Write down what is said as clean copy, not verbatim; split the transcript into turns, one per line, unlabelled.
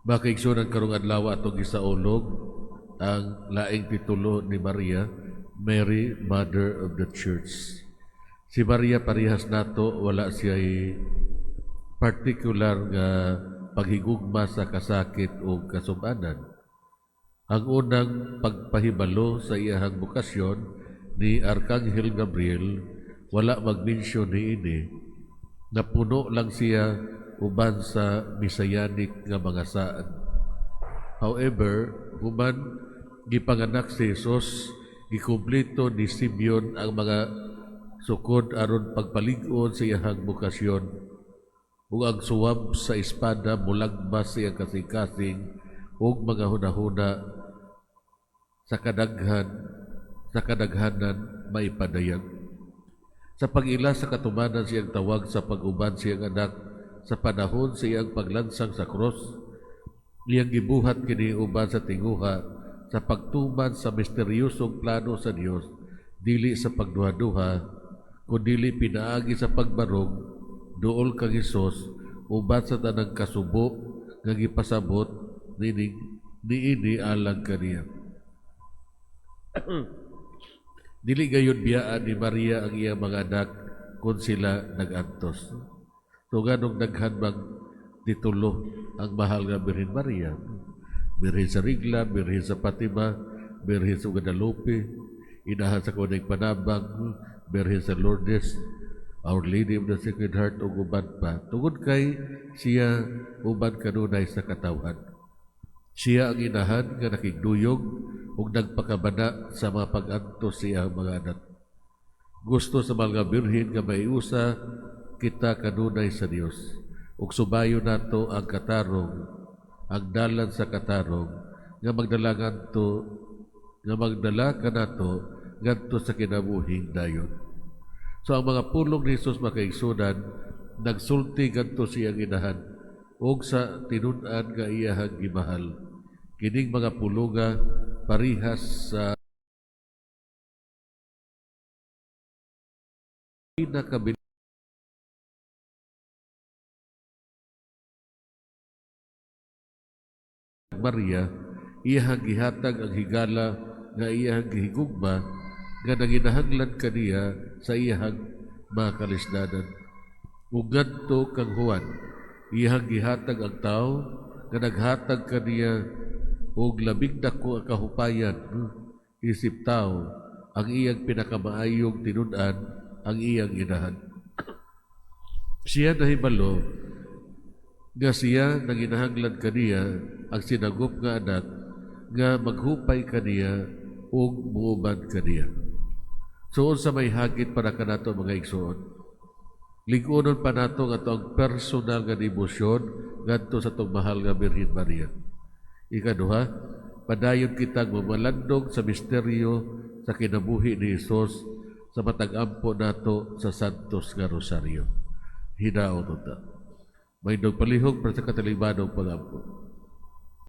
Makaigsunan karong adlaw atong gisaulog ang laing titulo ni Maria, Mary, Mother of the Church. Si Maria parihas nato, wala siya'y particular nga paghigugma sa kasakit o kasubanan. Ang unang pagpahibalo sa iyahang bukasyon ni Arkanghel Gabriel, wala magmensyon ni ini, na puno lang siya uban sa misayanik nga mga saan. However, human gipanganak si Jesus, gikumplito ni Simeon ang mga sukod aron pagpalig-on sa iyahang bukasyon, ug ang suwab sa espada mulagbas sa iyang kasing-kasing ug mga hunahuna sa kadaghanan maipadayag. Sa pag-ila sa katumanan siyang tawag sa pag-uban siyang anak sa panahon sa iyang paglansang sa cross, iyang gibuhat kini uban sa tinguha sa pagtuman sa misteryosong plano sa Dios, dili sa pagduha-duha, kundi pinaagi sa pagbarog, duol kang Hesus, uban sa tanang kasubo nga gipasabot niini alang kaniya. Dili gayon biyaan ni Maria ang iyang mga anak kung sila nag-antos. So ganong naghanbang titulo ang mahal nga Birhen Maria. Birhen sa Rigla, Birhen sa Fatima, Birhen sa Guadalupe, inahan sa Kunay Panabang, Birhen sa Lourdes, Our Lady of the Sacred Heart o uban pa. Tungod kay siya uban kanunay sa katawan. Siya ang inahan nga nakigduyog ug nagpakabana sa mga pag-antos siya ang mga anak. Gusto sa mga birhen nga maiusa kita kanunay sa Dios. Ug subayo nato ang katarong, ang dalan sa katarong nga magdala ka nato ngadto sa kinabuhing dayon. So ang mga pulong ni Jesus makaigsunan nagsulti ngadto siyang inahan ug sa tinun-an nga iyahang gimahal. Kining mga pulunga parihas sa pinakabilis Maria, iyahang gihatag ang higala nga iyahang gihigugma nga nanginahanglan kaniya sa iyahang mga kalisdanan. Ug ngadto kang Juan, iyahang gihatag ang tao nga naghatag kaniya og labing dako ang kahupayan isip tao, ang iyang pinakamaayong tinun-an ang iyang inahan. Siya nahibalo nga siya nanginahanglan kaniya ang sinagop nga anak nga maghupay kaniya ug muuban kaniya. So sa may hagit para kanato mga igsoon, lig-unon pa nato nga ang personal nga debosyon ngadto sa tong mahal nga Birhen Maria. Ikaduha, padayon kitang mamalandong sa misteryo sa kinabuhi ni Jesus sa matag-ampo nato sa Santos nga Rosaryo. Hinaot ta. May nagpalihog para sa katalibanong pag-ampo.